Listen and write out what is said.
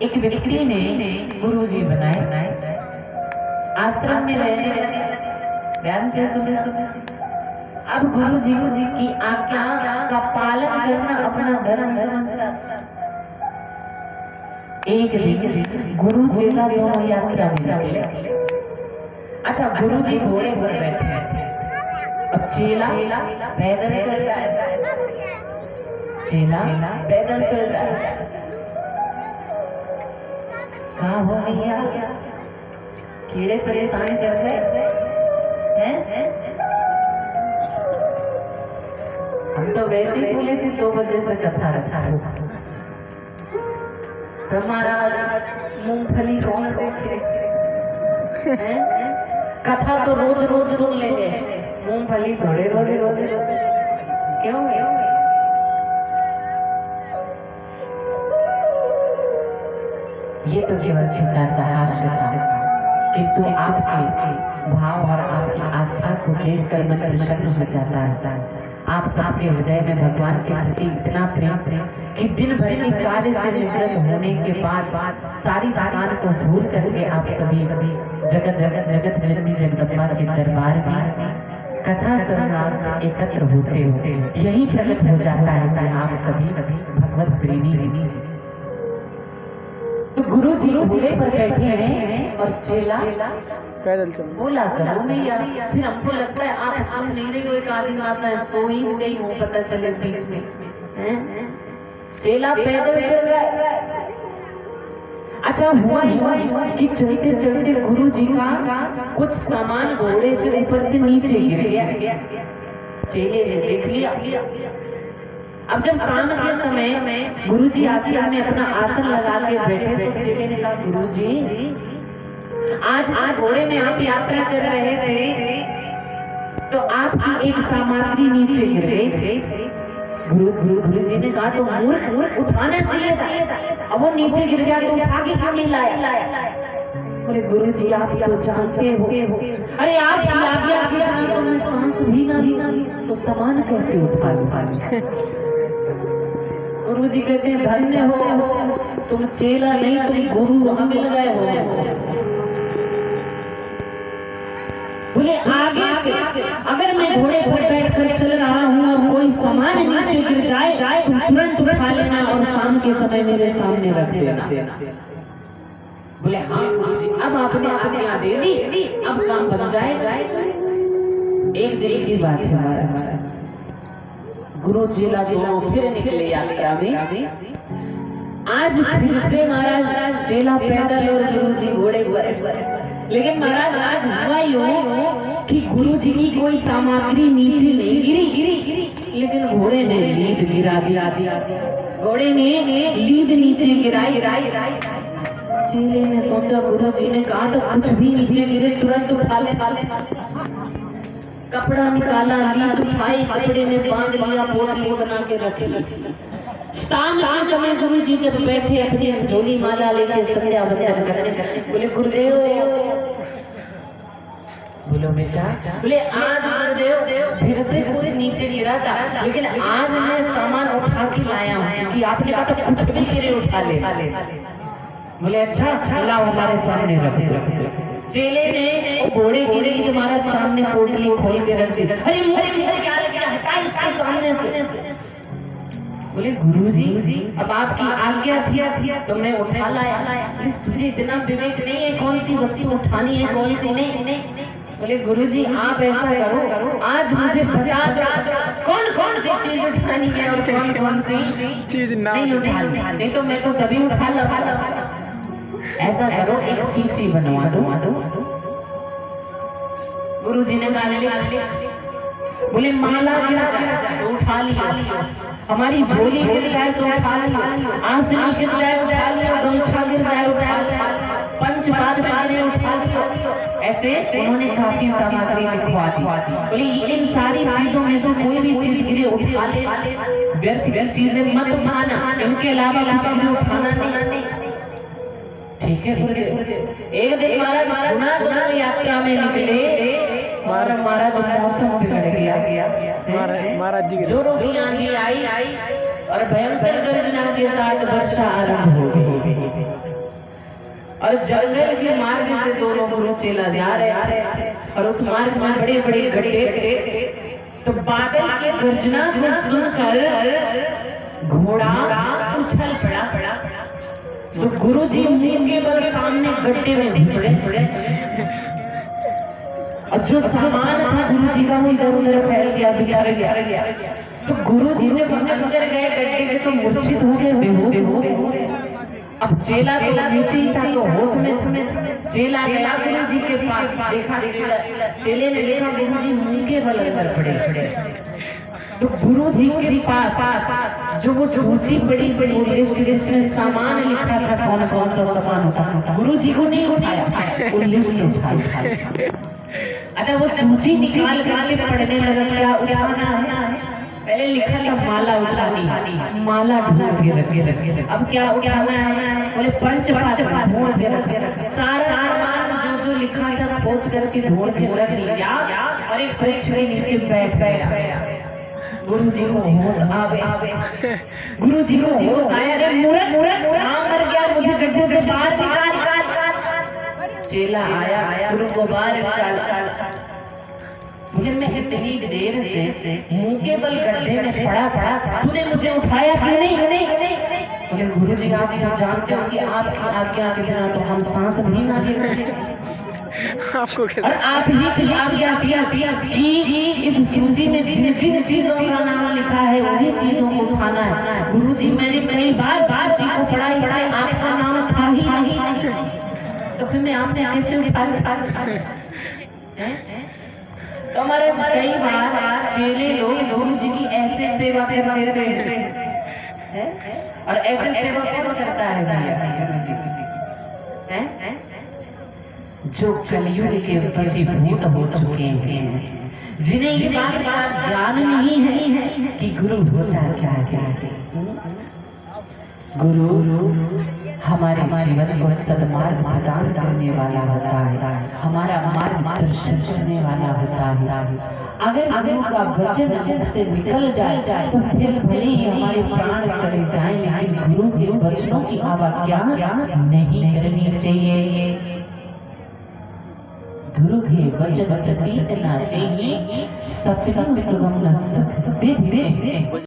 एक व्यक्ति ने गुरुजी बनाए, आश्रम में रहने लगे। ध्यान से सुनो। अब गुरुजी की आज्ञा का पालन करना अपना धर्म समझता। एक दिन गुरु चेला दोनों यात्रा में निकले। अच्छा, गुरुजी घोड़े पर बैठे, अब चेला पैदल चल रहा है। चेला पैदल चल रहा है। कहाँ हो गया? कीड़े परेशान कर गए हैं? हम तो वैसे ही बोले थे 2 बजे से कथा रखा है। तो महाराज मूंगफली कौन देखे? कथा तो रोज रोज सुन लेंगे, मूंगफली थोड़े रोज रोज क्यों? ये तो केवल छोटा सा हास्य था, किंतु आपके भाव और आपकी आस्था को देखकर मन प्रसन्न हो जाता है। आप सबके हृदय में भगवान के प्रति इतना प्रेम कि दिन भर के कार्य से निवृत्त होने के बाद सारी थकान को भूल करके आप सभी जगत जननी जगदम्बा के दरबार में कथा श्रवणार्थ एकत्र होते हो। यही प्रकट हो जाता है कि आप सभी भगवत प्रेमी। तो गुरु जी घोड़े पर बैठे हैं और चेला पैदल चल बोला करो नहीं यार। फिर हमको लगता है आप सुन नहीं रही हो, एक आदमी आता है सो ही गई हो, पता चले बीच में चेला पैदल चल रहा है। अच्छा, हुआ कि चलते चलते गुरु जी का कुछ सामान घोड़े से ऊपर से नीचे गिर गया। चेले ने देख लिया। अब जब शाम के समय गुरुजी आश्रम में अपना आसन लगा के बैठे तो चेले ने कहा, गुरुजी आज घोड़े में आप यात्रा कर रहे थे तो आपकी एक सामग्री नीचे गिर गई। गुरुजी ने कहा, तो मूर्ख उठाना चाहिए था, अब वो नीचे गिर गया तो उठा के क्यों नहीं लाया? बोले, गुरुजी आप तो जानते हो, अरे आपकी आज्ञा के बिना तो मैं सांस भी ना तो सामान कैसे उठा लूं? गुरु जी कहते हैं, धन्य हो तुम चेला नहीं, तुम गुरु हमें लगाए हो। बोले, आगे से अगर मैं घोड़े पर बैठकर चल रहा हूँ और कोई सामान नीचे गिर जाए तुम तुरंत उठा लेना और शाम के समय मेरे सामने रख देना। बोले, हाँ गुरु जी, अब आपने आज्ञा दे दी, अब काम बन जाएगा। एक दिन की बात है हमारा, गुरु चेला दोनों फिर निकले यात्रा में। आज फिर से महाराज चेला पैदल और गुरु जी घोड़े पर। लेकिन महाराज आज हुआ यूं कि गुरु जी की कोई सामग्री नीचे नहीं गिरी, लेकिन घोड़े ने लीद गिरा दिया। घोड़े ने लीद नीचे गिराई। चेले ने सोचा, गुरु जी ने कहा तो कुछ भी नीचे गिरे तुरंत उठा ले। कपड़ा निकाला, लीद उठाई, कपड़े में बांध लिया, पोटली बना के रखे। शाम के समय गुरु जी जब बैठे अपनी झोली माला लेके संध्या वंदन करने, बोले, गुरुदेव। बोलो बेटा। बोले, आज गुरुदेव फिर से कुछ नीचे गिरा था, लेकिन आज मैं सामान उठा के लाया हूँ क्योंकि आपने कहा तो कुछ भी गिरे उठा ले। बोले, अच्छा लाओ हमारे सामने रख दो। चेले ने घोड़े की लीद महाराज सामने पोटली खोल के रख दी। अरे मूर्ख क्या लगा, हटा इसके सामने से। बोले, गुरुजी अब आपकी आज्ञा थी तो मैं उठा लाया। तुझे इतना विवेक नहीं है कौन सी वस्तु उठानी है कौन सी नहीं? बोले, गुरुजी आप ऐसा करो, आज मुझे बता दो कौन कौन सी चीज उठानी है और कौन कौन सी चीज नहीं उठानी, नहीं तो मैं तो सभी उठा लूंगा। ऐसा करो, एक सूची बनवा दो। गुरुजी ने कहा, बोले, माला गिर जाए तो उठा लिया, हमारी झोली गिर जाए तो उठा लिया, आसनी गिर जाए उठा लिया, गमछा गिर जाए उठा लिया, पंच पात्र गिरे उठा लिया। ऐसे उन्होंने काफी सामग्री लिखवा दी। बोले, इन सारी चीजों में से कोई भी चीज गिरे उठा ले, व्यर्थ चीजें मत उठाना, इनके अलावा कुछ गिरे उठाना नहीं। ठीक है गुरुदेव। एक दिन महाराज गुना दोनों यात्रा में निकले और महाराज मौसम बिगड़ गया। महाराज जी जोरों की आंधी आई और भयंकर गर्जना के साथ वर्षा आरंभ हो गई। और जंगल के मार्ग से दोनों गुरु चेला जा रहे और उस मार्ग में बड़े बड़े गड्ढे थे। तो बादल की गर्जना को सुनकर घोड़ा उछल पड़ा। तो गुरुजी मुंह के बल सामने गड्ढे में घुस गए और जो सामान था गुरुजी का वो इधर उधर फैल गया, बिखर गया। तो गुरुजी जब अंदर गए गड्ढे के तो मूर्छित हो गए, बेहोश हो गए। अब चेला तो नीचे ही था तो होश में था। चेला गया गुरुजी के पास, देखा चेले ने देखा गुरुजी मुंह के बल अंदर पड़े। तो गुरुजी के पास जो वो सूची पड़ी थी, वो लिस्ट जिसमें सामान लिखा था कौन कौन सा सामान होता, गुरुजी को नहीं उठाया, वो लिस्ट उठाई। अच्छा, वो सूची निकाल करके पढ़ने लगा, क्या उठाना है? पहले लिखा था माला उठानी, माला ढूंढ के रखे। अब क्या उठाना है? बोले पंचपात्र ढूंढ के रखे। सारा सामान जो लिखा था खोज करके ढूंढ के रख लिया और एक वृक्ष के नीचे बैठ गया। गुरुजी को होश आवे, गुरुजी को होश आया, अरे मूर्ख मर गया, मुझे गड्ढे से बाहर निकाल। चेला आया, गुरु को बाहर निकाल। बोले मैं इतनी देर से मुंह के बल गड्ढे में पड़ा था, तूने मुझे उठाया क्यों नहीं? बोले गुरुजी आप तो जानते हो कि आपकी आज्ञा के बिना तो हम सांस भी ना ले सकते। और आप ही की आज्ञा दिया कि इस सूची में जिन जिन चीजों का नाम लिखा है उन्हीं चीजों को उठाना है। गुरुजी मैंने कई बार सूची को पढ़ा, इसमें आपका नाम था ही नहीं, तो फिर मैं आपने कैसे उठा? तो हमारे कई बार चेले लोग गुरुजी की ऐसे सेवा करते हैं और ऐसे सेवा कौन करता है भैया? गुरुजी हैं जो कलयुग के वशीभूत हो चुके हैं, जिन्हें ये बात का ज्ञान नहीं है कि गुरु होता क्या है। गुरु हमारे जीवन को सद्मार्ग प्रदान करने वाला होता है, हमारा मार्गदर्शन करने वाला होता है। अगर गुरु का वचन मुख से निकल जाए तो फिर भले ही हमारे प्राण चले जाएं, लेकिन गुरु के वचनों की अवज्ञा नहीं करनी चाहिए। गुरु के वचन टूटना चाहिए, सत्य सुगम न सिद्ध।